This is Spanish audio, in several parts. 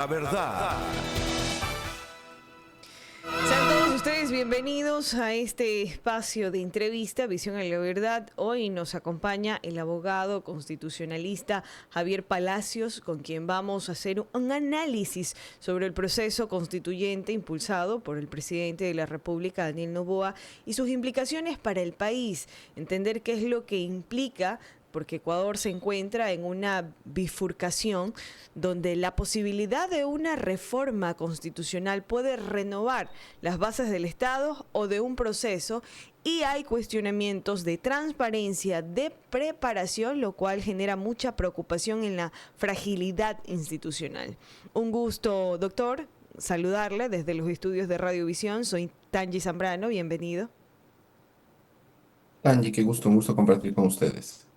La verdad. Sean todos ustedes bienvenidos a este espacio de entrevista, Visión a la Verdad. Hoy nos acompaña el abogado constitucionalista Javier Palacios, con quien vamos a hacer un análisis sobre el proceso constituyente impulsado por el presidente de la República, Daniel Noboa, y sus implicaciones para el país. Entender qué es lo que implica, porque Ecuador se encuentra en una bifurcación donde la posibilidad de una reforma constitucional puede renovar las bases del Estado o de un proceso, y hay cuestionamientos de transparencia, de preparación, lo cual genera mucha preocupación en la fragilidad institucional. Un gusto, doctor, saludarle desde los estudios de Radiovisión. Soy Tangi Zambrano, bienvenido. Angie, qué gusto, un gusto compartir con ustedes.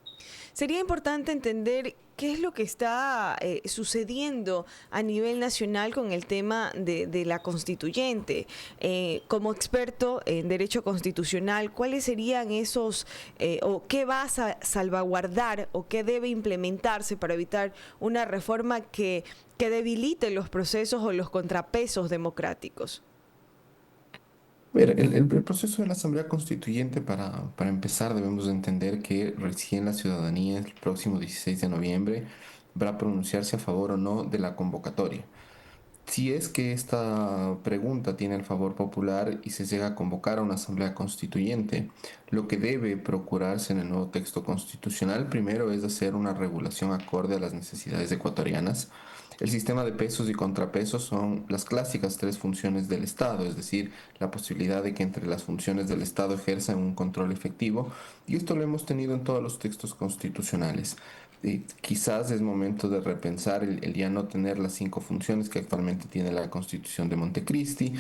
Sería importante entender qué es lo que está sucediendo a nivel nacional con el tema de la constituyente. Como experto en derecho constitucional, ¿cuáles serían esos, o qué va a salvaguardar o qué debe implementarse para evitar una reforma que debilite los procesos o los contrapesos democráticos? El proceso de la Asamblea Constituyente, para empezar, debemos entender que recién la ciudadanía, el próximo 16 de noviembre, va a pronunciarse a favor o no de la convocatoria. Si es que esta pregunta tiene el favor popular y se llega a convocar a una asamblea constituyente, lo que debe procurarse en el nuevo texto constitucional primero es hacer una regulación acorde a las necesidades ecuatorianas. El sistema de pesos y contrapesos son las clásicas tres funciones del Estado, es decir, la posibilidad de que entre las funciones del Estado ejerzan un control efectivo, y esto lo hemos tenido en todos los textos constitucionales. Quizás es momento de repensar el ya no tener las cinco funciones que actualmente tiene la Constitución de Montecristi,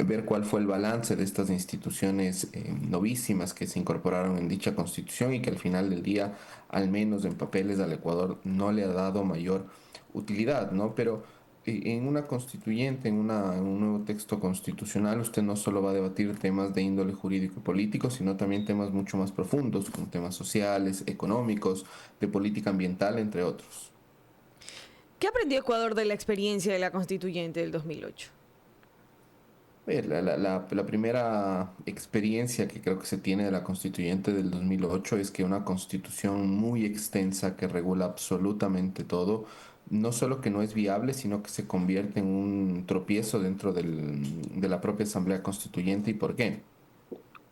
ver cuál fue el balance de estas instituciones novísimas que se incorporaron en dicha Constitución y que al final del día, al menos en papeles al Ecuador, no le ha dado mayor utilidad, ¿no? Pero en una constituyente, en un nuevo texto constitucional, usted no solo va a debatir temas de índole jurídico y político, sino también temas mucho más profundos, como temas sociales, económicos, de política ambiental, entre otros. ¿Qué aprendió Ecuador de la experiencia de la constituyente del 2008? La primera experiencia que creo que se tiene de la constituyente del 2008 es que una constitución muy extensa que regula absolutamente todo, no solo que no es viable, sino que se convierte en un tropiezo dentro de la propia Asamblea Constituyente. ¿Y por qué?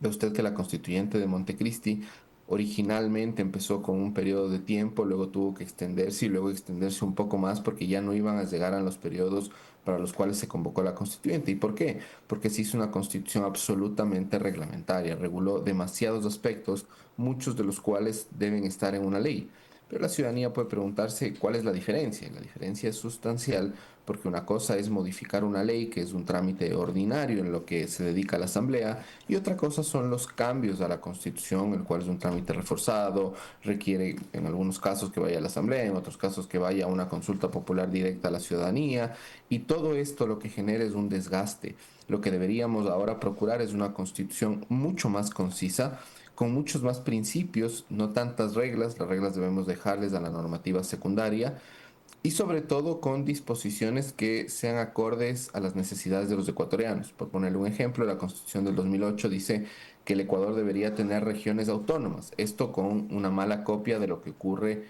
Ve usted que la constituyente de Montecristi originalmente empezó con un periodo de tiempo, luego tuvo que extenderse y luego extenderse un poco más porque ya no iban a llegar a los periodos para los cuales se convocó la constituyente. ¿Y por qué? Porque se hizo una constitución absolutamente reglamentaria, reguló demasiados aspectos, muchos de los cuales deben estar en una ley. Pero la ciudadanía puede preguntarse cuál es la diferencia. La diferencia es sustancial porque una cosa es modificar una ley, que es un trámite ordinario en lo que se dedica a la Asamblea, y otra cosa son los cambios a la Constitución, el cual es un trámite reforzado, requiere en algunos casos que vaya a la Asamblea, en otros casos que vaya a una consulta popular directa a la ciudadanía, y todo esto lo que genera es un desgaste. Lo que deberíamos ahora procurar es una Constitución mucho más concisa, con muchos más principios, no tantas reglas. Las reglas debemos dejarles a la normativa secundaria, y sobre todo con disposiciones que sean acordes a las necesidades de los ecuatorianos. Por ponerle un ejemplo, la Constitución del 2008 dice que el Ecuador debería tener regiones autónomas, esto con una mala copia de lo que ocurre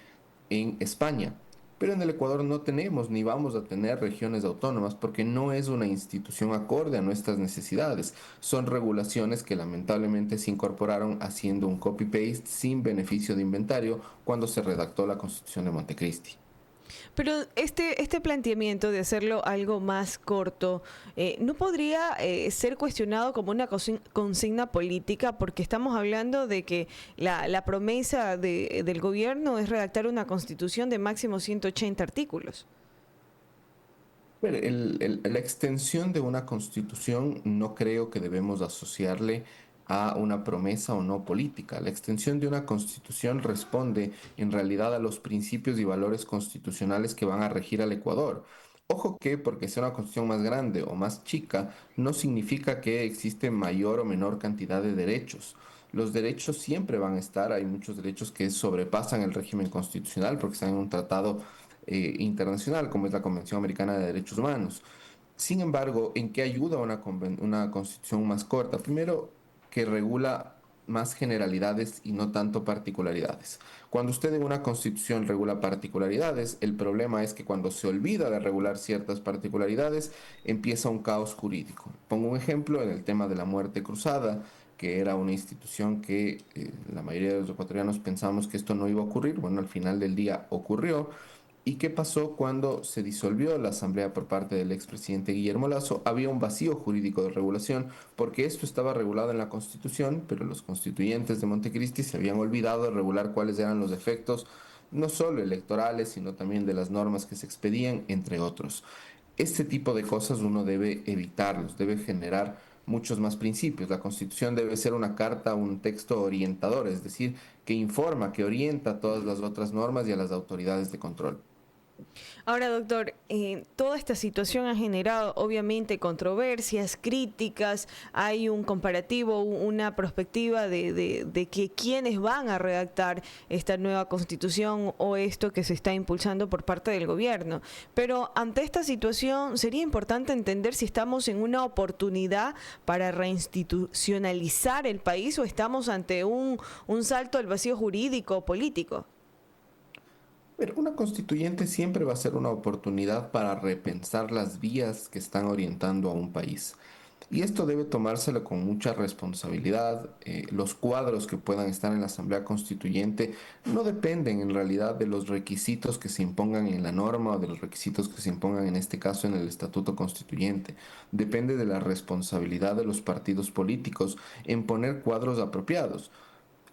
en España. Pero en el Ecuador no tenemos ni vamos a tener regiones autónomas porque no es una institución acorde a nuestras necesidades. Son regulaciones que lamentablemente se incorporaron haciendo un copy-paste sin beneficio de inventario cuando se redactó la Constitución de Montecristi. Pero este planteamiento de hacerlo algo más corto, ¿no podría ser cuestionado como una consigna política? Porque estamos hablando de que la promesa del gobierno es redactar una constitución de máximo 180 artículos. La extensión de una constitución no creo que debemos asociarle a una promesa o no política. La extensión de una constitución responde en realidad a los principios y valores constitucionales que van a regir al Ecuador. Ojo que porque sea una constitución más grande o más chica, no significa que existe mayor o menor cantidad de derechos. Los derechos siempre van a estar, hay muchos derechos que sobrepasan el régimen constitucional porque están en un tratado internacional, como es la Convención Americana de Derechos Humanos. Sin embargo, ¿en qué ayuda una constitución más corta? Primero, que regula más generalidades y no tanto particularidades. Cuando usted en una constitución regula particularidades, el problema es que cuando se olvida de regular ciertas particularidades, empieza un caos jurídico. Pongo un ejemplo en el tema de la muerte cruzada, que era una institución que la mayoría de los ecuatorianos pensamos que esto no iba a ocurrir. Bueno, al final del día ocurrió. ¿Y qué pasó cuando se disolvió la asamblea por parte del expresidente Guillermo Lasso? Había un vacío jurídico de regulación porque esto estaba regulado en la Constitución, pero los constituyentes de Montecristi se habían olvidado de regular cuáles eran los efectos, no solo electorales, sino también de las normas que se expedían, entre otros. Este tipo de cosas uno debe evitarlos, debe generar muchos más principios. La Constitución debe ser una carta, un texto orientador, es decir, que informa, que orienta a todas las otras normas y a las autoridades de control. Ahora, doctor, toda esta situación ha generado obviamente controversias, críticas, hay un comparativo, una perspectiva de que quienes van a redactar esta nueva constitución o esto que se está impulsando por parte del gobierno. Pero ante esta situación sería importante entender si estamos en una oportunidad para reinstitucionalizar el país o estamos ante un salto al vacío jurídico o político. Pero una constituyente siempre va a ser una oportunidad para repensar las vías que están orientando a un país. Y esto debe tomárselo con mucha responsabilidad. Los cuadros que puedan estar en la Asamblea Constituyente no dependen en realidad de los requisitos que se impongan en la norma o de los requisitos que se impongan en este caso en el Estatuto Constituyente. Depende de la responsabilidad de los partidos políticos en poner cuadros apropiados.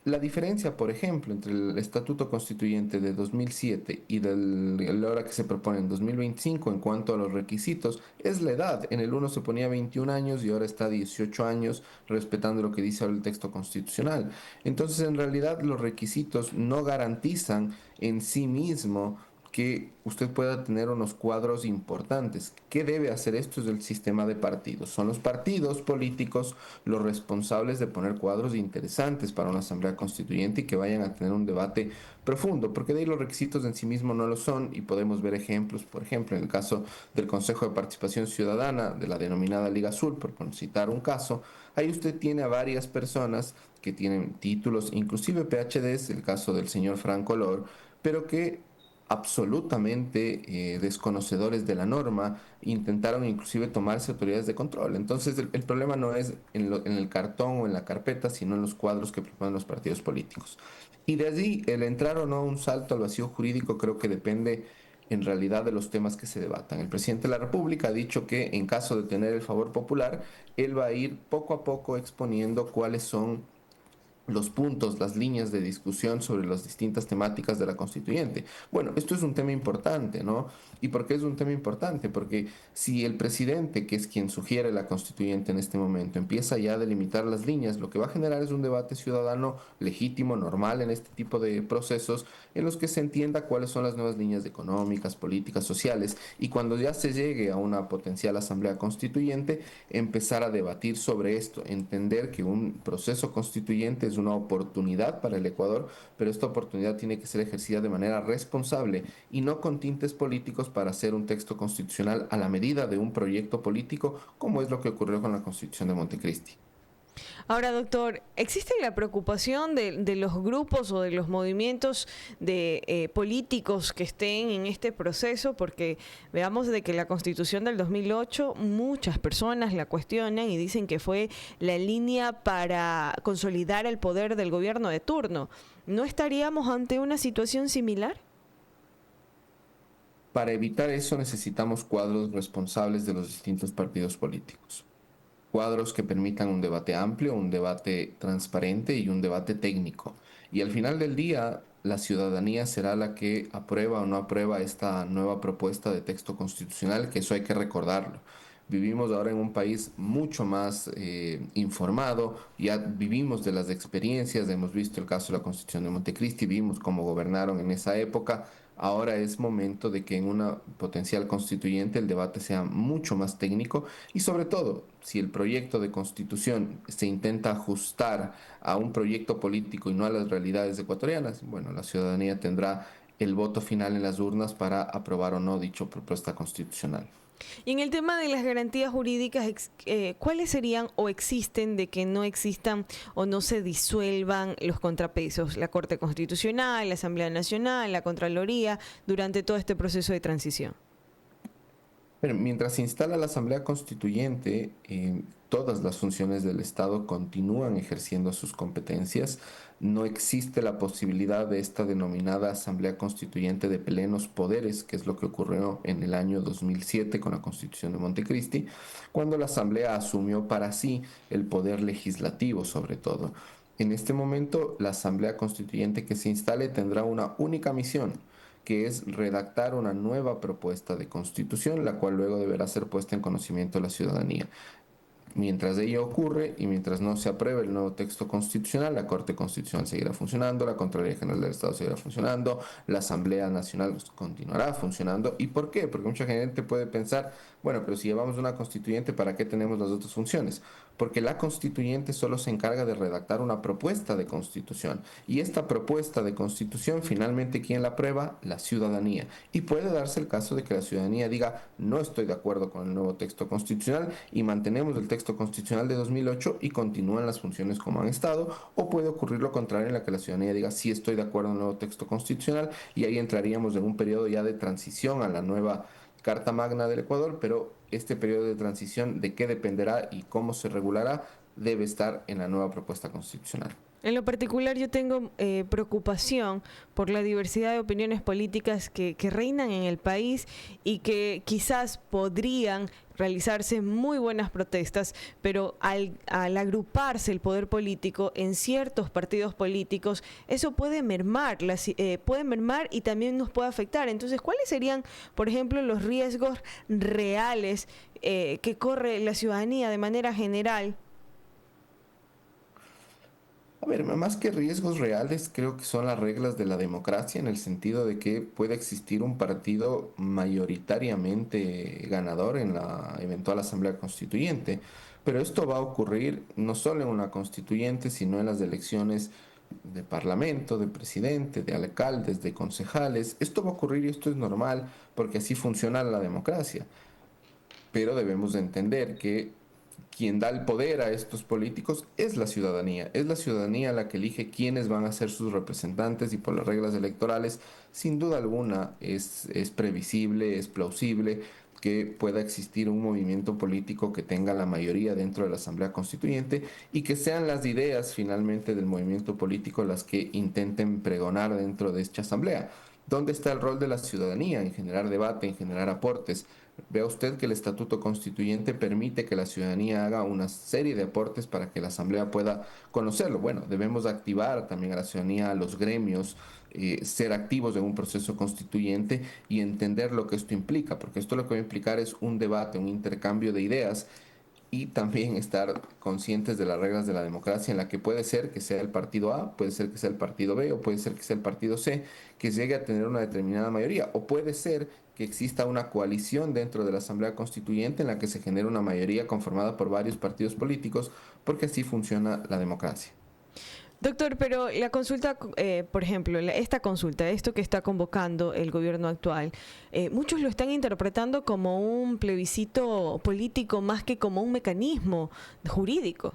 La diferencia, por ejemplo, entre el Estatuto Constituyente de 2007 y la hora que se propone en 2025 en cuanto a los requisitos es la edad. En el uno se ponía 21 años y ahora está 18 años, respetando lo que dice ahora el texto constitucional. Entonces, en realidad, los requisitos no garantizan en sí mismo que usted pueda tener unos cuadros importantes. ¿Qué debe hacer esto? Es el sistema de partidos. Son los partidos políticos los responsables de poner cuadros interesantes para una asamblea constituyente y que vayan a tener un debate profundo, porque de ahí los requisitos en sí mismos no lo son y podemos ver ejemplos, por ejemplo, en el caso del Consejo de Participación Ciudadana, de la denominada Liga Azul, por citar un caso, ahí usted tiene a varias personas que tienen títulos, inclusive PhDs, el caso del señor Franco Lor, pero que absolutamente desconocedores de la norma, intentaron inclusive tomarse autoridades de control. Entonces el problema no es en el cartón o en la carpeta, sino en los cuadros que proponen los partidos políticos. Y de allí el entrar o no a un salto al vacío jurídico creo que depende en realidad de los temas que se debatan. El presidente de la República ha dicho que en caso de tener el favor popular, él va a ir poco a poco exponiendo cuáles son los puntos, las líneas de discusión sobre las distintas temáticas de la constituyente. Bueno, esto es un tema importante, ¿no? ¿Y por qué es un tema importante? Porque si el presidente, que es quien sugiere la constituyente en este momento, empieza ya a delimitar las líneas, lo que va a generar es un debate ciudadano legítimo, normal en este tipo de procesos, en los que se entienda cuáles son las nuevas líneas económicas, políticas, sociales, y cuando ya se llegue a una potencial asamblea constituyente, empezar a debatir sobre esto, entender que un proceso constituyente es una oportunidad para el Ecuador, pero esta oportunidad tiene que ser ejercida de manera responsable y no con tintes políticos para hacer un texto constitucional a la medida de un proyecto político, como es lo que ocurrió con la Constitución de Montecristi. Ahora, doctor, ¿existe la preocupación de los grupos o de los movimientos de políticos que estén en este proceso? Porque veamos de que la Constitución del 2008, muchas personas la cuestionan y dicen que fue la línea para consolidar el poder del gobierno de turno. ¿No estaríamos ante una situación similar? Para evitar eso necesitamos cuadros responsables de los distintos partidos políticos. Cuadros que permitan un debate amplio, un debate transparente y un debate técnico. Y al final del día, la ciudadanía será la que aprueba o no aprueba esta nueva propuesta de texto constitucional, que eso hay que recordarlo. Vivimos ahora en un país mucho más informado, ya vivimos de las experiencias, hemos visto el caso de la Constitución de Montecristi, vimos cómo gobernaron en esa época. Ahora es momento de que en una potencial constituyente el debate sea mucho más técnico y sobre todo, si el proyecto de constitución se intenta ajustar a un proyecto político y no a las realidades ecuatorianas, bueno, la ciudadanía tendrá el voto final en las urnas para aprobar o no dicha propuesta constitucional. Y en el tema de las garantías jurídicas, ¿cuáles serían o existen de que no existan o no se disuelvan los contrapesos? La Corte Constitucional, la Asamblea Nacional, la Contraloría, durante todo este proceso de transición. Pero mientras se instala la Asamblea Constituyente, todas las funciones del Estado continúan ejerciendo sus competencias. No existe la posibilidad de esta denominada Asamblea Constituyente de plenos poderes, que es lo que ocurrió en el año 2007 con la Constitución de Montecristi, cuando la Asamblea asumió para sí el poder legislativo sobre todo. En este momento, la Asamblea Constituyente que se instale tendrá una única misión, que es redactar una nueva propuesta de constitución, la cual luego deberá ser puesta en conocimiento de la ciudadanía. Mientras ello ocurre y mientras no se apruebe el nuevo texto constitucional, la Corte Constitucional seguirá funcionando, la Contraloría General del Estado seguirá funcionando, la Asamblea Nacional continuará funcionando. ¿Y por qué? Porque mucha gente puede pensar, bueno, pero si llevamos una constituyente, ¿para qué tenemos las otras funciones? Porque la constituyente solo se encarga de redactar una propuesta de constitución. Y esta propuesta de constitución, finalmente, ¿quién la aprueba? La ciudadanía. Y puede darse el caso de que la ciudadanía diga, no estoy de acuerdo con el nuevo texto constitucional y mantenemos el texto constitucional de 2008 y continúan las funciones como han estado, o puede ocurrir lo contrario en la que la ciudadanía diga, sí estoy de acuerdo en el nuevo texto constitucional, y ahí entraríamos en un periodo ya de transición a la nueva Carta Magna del Ecuador, pero este periodo de transición, de qué dependerá y cómo se regulará, debe estar en la nueva propuesta constitucional. En lo particular, yo tengo preocupación por la diversidad de opiniones políticas que reinan en el país y que quizás podrían realizarse muy buenas protestas, pero al agruparse el poder político en ciertos partidos políticos, eso puede mermar y también nos puede afectar. Entonces, ¿cuáles serían, por ejemplo, los riesgos reales que corre la ciudadanía de manera general? A ver, más que riesgos reales, creo que son las reglas de la democracia en el sentido de que puede existir un partido mayoritariamente ganador en la eventual Asamblea Constituyente, pero esto va a ocurrir no solo en una constituyente, sino en las elecciones de parlamento, de presidente, de alcaldes, de concejales. Esto va a ocurrir y esto es normal porque así funciona la democracia, pero debemos de entender que quien da el poder a estos políticos es la ciudadanía la que elige quiénes van a ser sus representantes y por las reglas electorales, sin duda alguna es previsible, es plausible que pueda existir un movimiento político que tenga la mayoría dentro de la Asamblea Constituyente y que sean las ideas finalmente del movimiento político las que intenten pregonar dentro de esta Asamblea. ¿Dónde está el rol de la ciudadanía en generar debate, en generar aportes? Vea usted que el estatuto constituyente permite que la ciudadanía haga una serie de aportes para que la Asamblea pueda conocerlo. Bueno, debemos activar también a la ciudadanía, a los gremios, ser activos en un proceso constituyente y entender lo que esto implica, porque esto lo que va a implicar es un debate, un intercambio de ideas y también estar conscientes de las reglas de la democracia en la que puede ser que sea el partido A, puede ser que sea el partido B o puede ser que sea el partido C, que llegue a tener una determinada mayoría, o puede ser que exista una coalición dentro de la Asamblea Constituyente en la que se genere una mayoría conformada por varios partidos políticos, porque así funciona la democracia. Doctor, pero la consulta, por ejemplo, esta consulta, esto que está convocando el gobierno actual, muchos lo están interpretando como un plebiscito político más que como un mecanismo jurídico.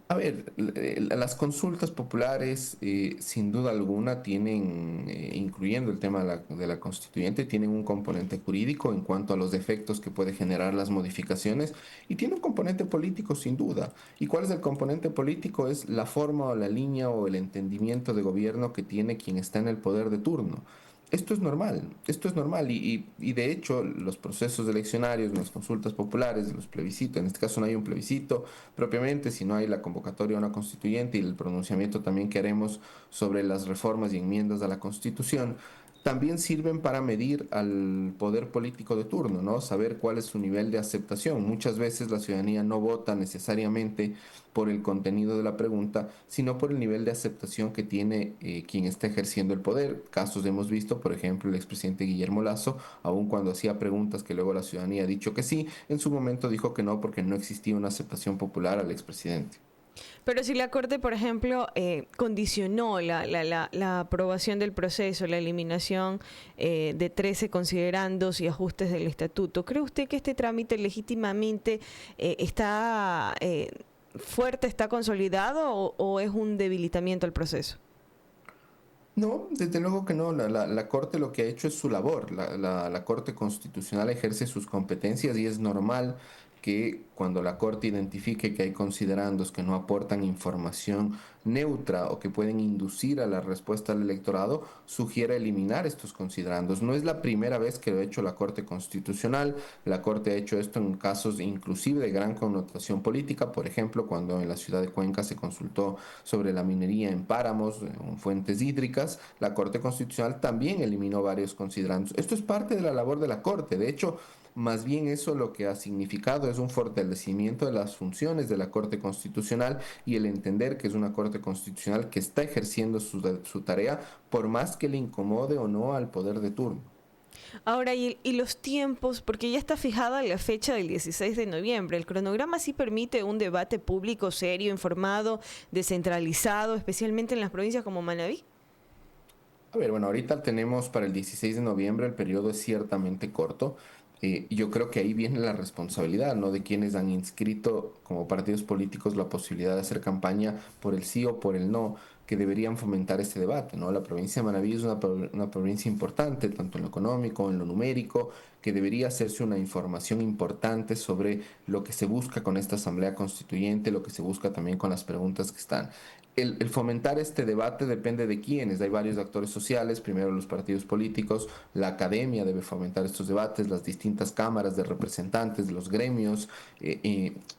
A ver, las consultas populares, sin duda alguna, tienen, incluyendo el tema de la constituyente, tienen un componente jurídico en cuanto a los defectos que puede generar las modificaciones y tiene un componente político, sin duda. ¿Y cuál es el componente político? Es la forma o la línea o el entendimiento de gobierno que tiene quien está en el poder de turno. Esto es normal y de hecho los procesos eleccionarios, las consultas populares, los plebiscitos, en este caso no hay un plebiscito propiamente, sino hay la convocatoria a una constituyente y el pronunciamiento también que haremos sobre las reformas y enmiendas a la Constitución, también sirven para medir al poder político de turno, ¿no? Saber cuál es su nivel de aceptación. Muchas veces la ciudadanía no vota necesariamente por el contenido de la pregunta, sino por el nivel de aceptación que tiene quien está ejerciendo el poder. Casos hemos visto, por ejemplo, el expresidente Guillermo Lasso, aun cuando hacía preguntas que luego la ciudadanía ha dicho que sí, en su momento dijo que no porque no existía una aceptación popular al expresidente. Pero si la Corte, por ejemplo, condicionó la aprobación del proceso, la eliminación de 13 considerandos y ajustes del estatuto, ¿cree usted que este trámite legítimamente está fuerte, está consolidado o es un debilitamiento al proceso? No, desde luego que no. La Corte lo que ha hecho es su labor. La Corte Constitucional ejerce sus competencias y es normal que cuando la Corte identifique que hay considerandos que no aportan información neutra o que pueden inducir a la respuesta del electorado, sugiera eliminar estos considerandos. No es la primera vez que lo ha hecho la Corte Constitucional. La Corte ha hecho esto en casos inclusive de gran connotación política. Por ejemplo, cuando en la ciudad de Cuenca se consultó sobre la minería en páramos, en fuentes hídricas, la Corte Constitucional también eliminó varios considerandos. Esto es parte de la labor de la Corte. De hecho, más bien eso lo que ha significado es un fortalecimiento de las funciones de la Corte Constitucional y el entender que es una Corte Constitucional que está ejerciendo su tarea por más que le incomode o no al poder de turno. Ahora, y los tiempos, porque ya está fijada la fecha del 16 de noviembre. El cronograma sí permite un debate público serio, informado, descentralizado, especialmente en las provincias como Manabí. A ver, bueno, ahorita tenemos para el 16 de noviembre, el periodo es ciertamente corto. Yo creo que ahí viene la responsabilidad, ¿no? De quienes han inscrito como partidos políticos la posibilidad de hacer campaña por el sí o por el no, que deberían fomentar este debate, ¿no? La provincia de Manabí es una provincia importante, tanto en lo económico, en lo numérico, que debería hacerse una información importante sobre lo que se busca con esta asamblea constituyente, lo que se busca también con las preguntas que están. El fomentar este debate depende de quiénes. Hay varios actores sociales, primero los partidos políticos, la academia debe fomentar estos debates, las distintas cámaras de representantes, los gremios,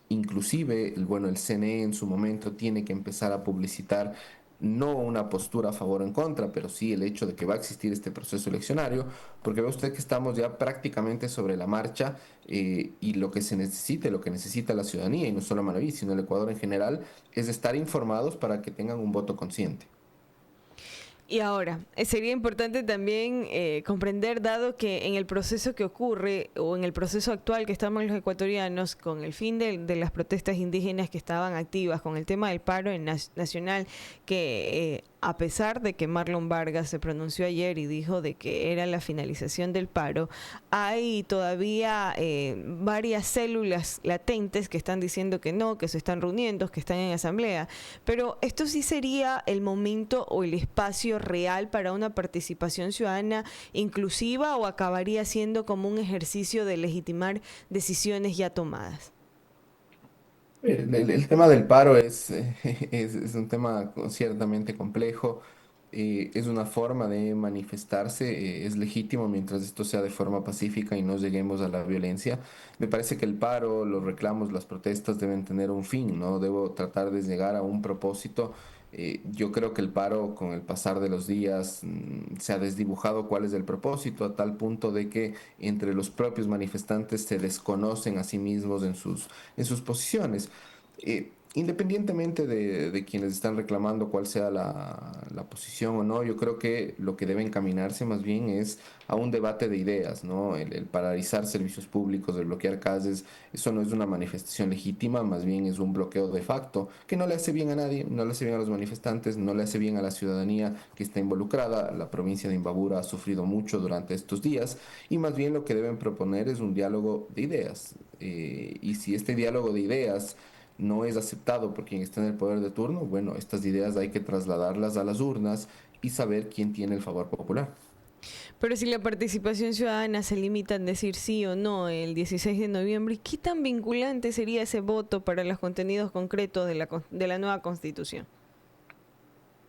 inclusive, bueno, el CNE en su momento tiene que empezar a publicitar no una postura a favor o en contra, pero sí el hecho de que va a existir este proceso eleccionario, porque ve usted que estamos ya prácticamente sobre la marcha y lo que se necesita, lo que necesita la ciudadanía, y no solo Manaví, sino el Ecuador en general, es estar informados para que tengan un voto consciente. Y ahora, sería importante también comprender, dado que en el proceso que ocurre o en el proceso actual que estamos los ecuatorianos, con el fin de las protestas indígenas que estaban activas, con el tema del paro nacional, que a pesar de que Marlon Vargas se pronunció ayer y dijo de que era la finalización del paro, hay todavía varias células latentes que están diciendo que no, que se están reuniendo, que están en asamblea. Pero esto sí sería el momento o el espacio real para una participación ciudadana inclusiva, o acabaría siendo como un ejercicio de legitimar decisiones ya tomadas. El tema del paro es un tema ciertamente complejo. Es una forma de manifestarse, es legítimo mientras esto sea de forma pacífica y no lleguemos a la violencia. Me parece que el paro, los reclamos, las protestas deben tener un fin, ¿no? Debo tratar de llegar a un propósito. Yo creo que el paro, con el pasar de los días, se ha desdibujado cuál es el propósito, a tal punto de que entre los propios manifestantes se desconocen a sí mismos en sus posiciones. Independientemente de quienes están reclamando cuál sea la posición o no, yo creo que lo que debe encaminarse más bien es a un debate de ideas, ¿no? El paralizar servicios públicos, el bloquear calles, eso no es una manifestación legítima, más bien es un bloqueo de facto que no le hace bien a nadie, no le hace bien a los manifestantes, no le hace bien a la ciudadanía que está involucrada. La provincia de Imbabura ha sufrido mucho durante estos días y más bien lo que deben proponer es un diálogo de ideas. Y si este diálogo de ideas no es aceptado por quien está en el poder de turno, bueno, estas ideas hay que trasladarlas a las urnas y saber quién tiene el favor popular. Pero si la participación ciudadana se limita a decir sí o no el 16 de noviembre, ¿qué tan vinculante sería ese voto para los contenidos concretos de la nueva constitución?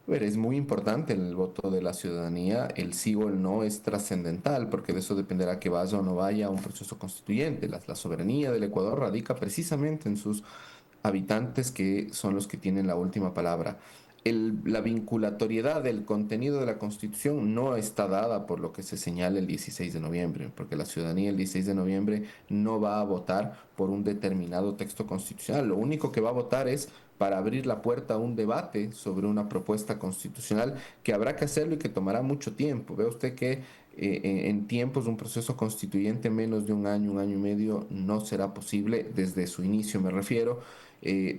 A ver, es muy importante el voto de la ciudadanía, el sí o el no es trascendental, porque de eso dependerá que vaya o no vaya a un proceso constituyente. La soberanía del Ecuador radica precisamente en sus habitantes, que son los que tienen la última palabra. La vinculatoriedad del contenido de la Constitución no está dada por lo que se señala el 16 de noviembre, porque la ciudadanía el 16 de noviembre no va a votar por un determinado texto constitucional. Lo único que va a votar es para abrir la puerta a un debate sobre una propuesta constitucional que habrá que hacerlo y que tomará mucho tiempo. Ve usted que en tiempos un proceso constituyente menos de un año y medio no será posible, desde su inicio me refiero,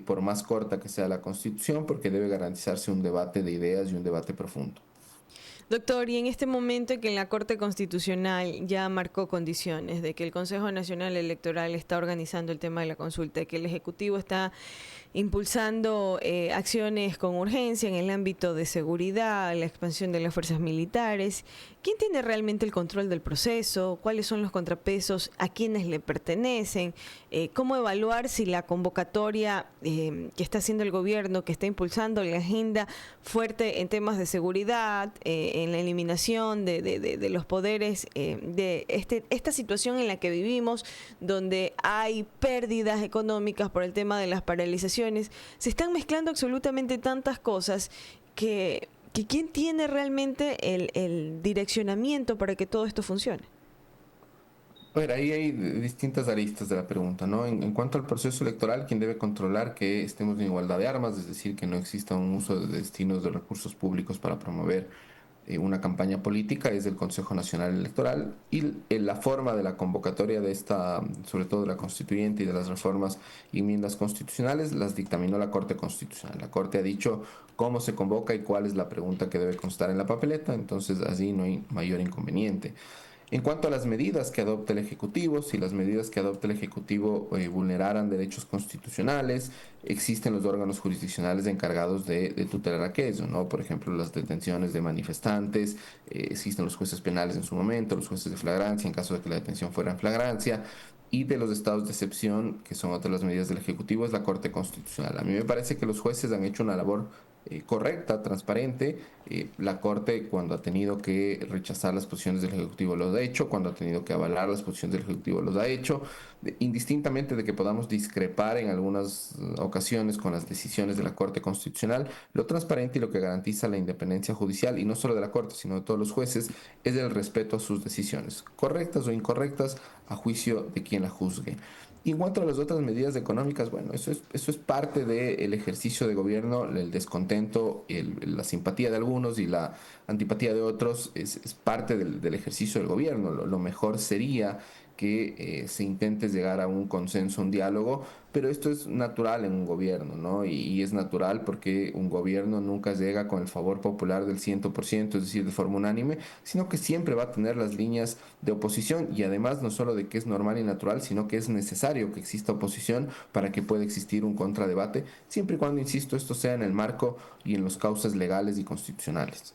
por más corta que sea la constitución, porque debe garantizarse un debate de ideas y un debate profundo. Doctor, y en este momento en que la Corte Constitucional ya marcó condiciones de que el Consejo Nacional Electoral está organizando el tema de la consulta, que el Ejecutivo está impulsando acciones con urgencia en el ámbito de seguridad, la expansión de las fuerzas militares, ¿quién tiene realmente el control del proceso? ¿Cuáles son los contrapesos? ¿A quiénes le pertenecen? ¿Cómo evaluar si la convocatoria que está haciendo el gobierno, que está impulsando la agenda fuerte en temas de seguridad, en la eliminación de los poderes, de esta situación en la que vivimos, donde hay pérdidas económicas por el tema de las paralizaciones, se están mezclando absolutamente tantas cosas que quién tiene realmente el direccionamiento para que todo esto funcione? A ver, ahí hay distintas aristas de la pregunta, ¿no? En cuanto al proceso electoral, quien debe controlar que estemos en igualdad de armas, es decir, que no exista un uso de destinos de recursos públicos para promover una campaña política, es el Consejo Nacional Electoral, y la forma de la convocatoria de esta, sobre todo de la constituyente y de las reformas y enmiendas constitucionales, las dictaminó la Corte Constitucional. La Corte ha dicho cómo se convoca y cuál es la pregunta que debe constar en la papeleta, entonces así no hay mayor inconveniente. En cuanto a las medidas que adopte el Ejecutivo, si las medidas que adopte el Ejecutivo vulneraran derechos constitucionales, existen los órganos jurisdiccionales encargados de tutelar aquello, ¿no? Por ejemplo, las detenciones de manifestantes, existen los jueces penales en su momento, los jueces de flagrancia, en caso de que la detención fuera en flagrancia, y de los estados de excepción, que son otras las medidas del Ejecutivo, es la Corte Constitucional. A mí me parece que los jueces han hecho una labor correcta, transparente. La Corte, cuando ha tenido que rechazar las posiciones del Ejecutivo, lo ha hecho; cuando ha tenido que avalar las posiciones del Ejecutivo, los ha hecho. Indistintamente de que podamos discrepar en algunas ocasiones con las decisiones de la Corte Constitucional, lo transparente y lo que garantiza la independencia judicial, y no solo de la Corte, sino de todos los jueces, es el respeto a sus decisiones, correctas o incorrectas, a juicio de quien la juzgue. Y en cuanto a las otras medidas económicas, bueno, eso es parte del ejercicio de gobierno, el descontento, la simpatía de algunos y la antipatía de otros es parte del ejercicio del gobierno. Lo mejor sería que se intente llegar a un consenso, un diálogo, pero esto es natural en un gobierno, ¿no? Y es natural porque un gobierno nunca llega con el favor popular del 100%, es decir, de forma unánime, sino que siempre va a tener las líneas de oposición, y además no solo de que es normal y natural, sino que es necesario que exista oposición para que pueda existir un contradebate, siempre y cuando, insisto, esto sea en el marco y en los cauces legales y constitucionales.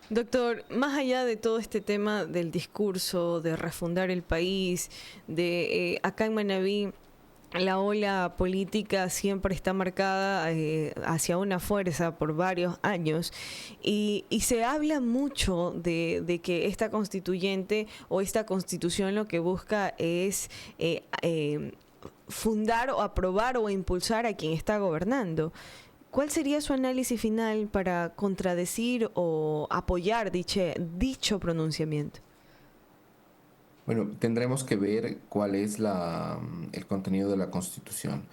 Doctor, más allá de todo este tema del discurso, de refundar el país, de acá en Manabí, la ola política siempre está marcada hacia una fuerza por varios años, y se habla mucho de que esta constituyente o esta constitución lo que busca es fundar o aprobar o impulsar a quien está gobernando. ¿Cuál sería su análisis final para contradecir o apoyar dicho pronunciamiento? Bueno, tendremos que ver cuál es el contenido de la Constitución.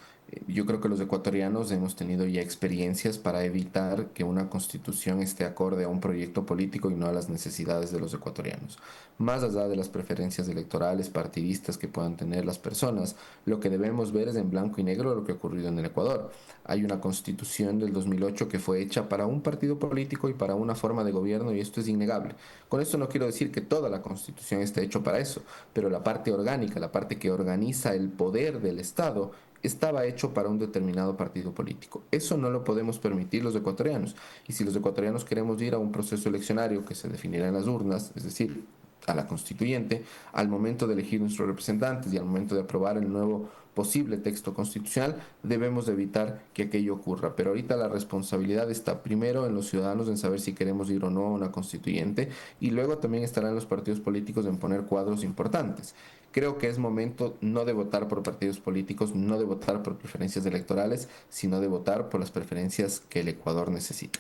Yo creo que los ecuatorianos hemos tenido ya experiencias para evitar que una Constitución esté acorde a un proyecto político y no a las necesidades de los ecuatorianos. Más allá de las preferencias electorales, partidistas que puedan tener las personas, lo que debemos ver es en blanco y negro lo que ha ocurrido en el Ecuador. Hay una Constitución del 2008 que fue hecha para un partido político y para una forma de gobierno, y esto es innegable. Con esto no quiero decir que toda la Constitución esté hecha para eso, pero la parte orgánica, la parte que organiza el poder del Estado, estaba hecho para un determinado partido político. Eso no lo podemos permitir los ecuatorianos. Y si los ecuatorianos queremos ir a un proceso eleccionario que se definirá en las urnas, es decir, a la constituyente, al momento de elegir nuestros representantes y al momento de aprobar el nuevo posible texto constitucional, debemos evitar que aquello ocurra. Pero ahorita la responsabilidad está primero en los ciudadanos en saber si queremos ir o no a una constituyente, y luego también estarán los partidos políticos en poner cuadros importantes. Creo que es momento no de votar por partidos políticos, no de votar por preferencias electorales, sino de votar por las preferencias que el Ecuador necesita.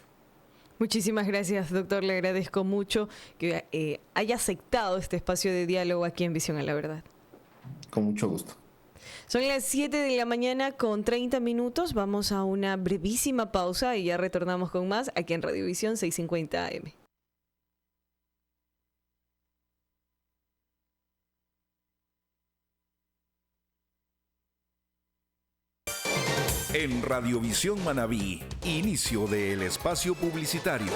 Muchísimas gracias, doctor. Le agradezco mucho que haya aceptado este espacio de diálogo aquí en Visión a la Verdad. Con mucho gusto. Son las 7 de la mañana con 30 minutos. Vamos a una brevísima pausa y ya retornamos con más aquí en Radiovisión 650 AM. En Radiovisión Manabí, inicio del espacio publicitario.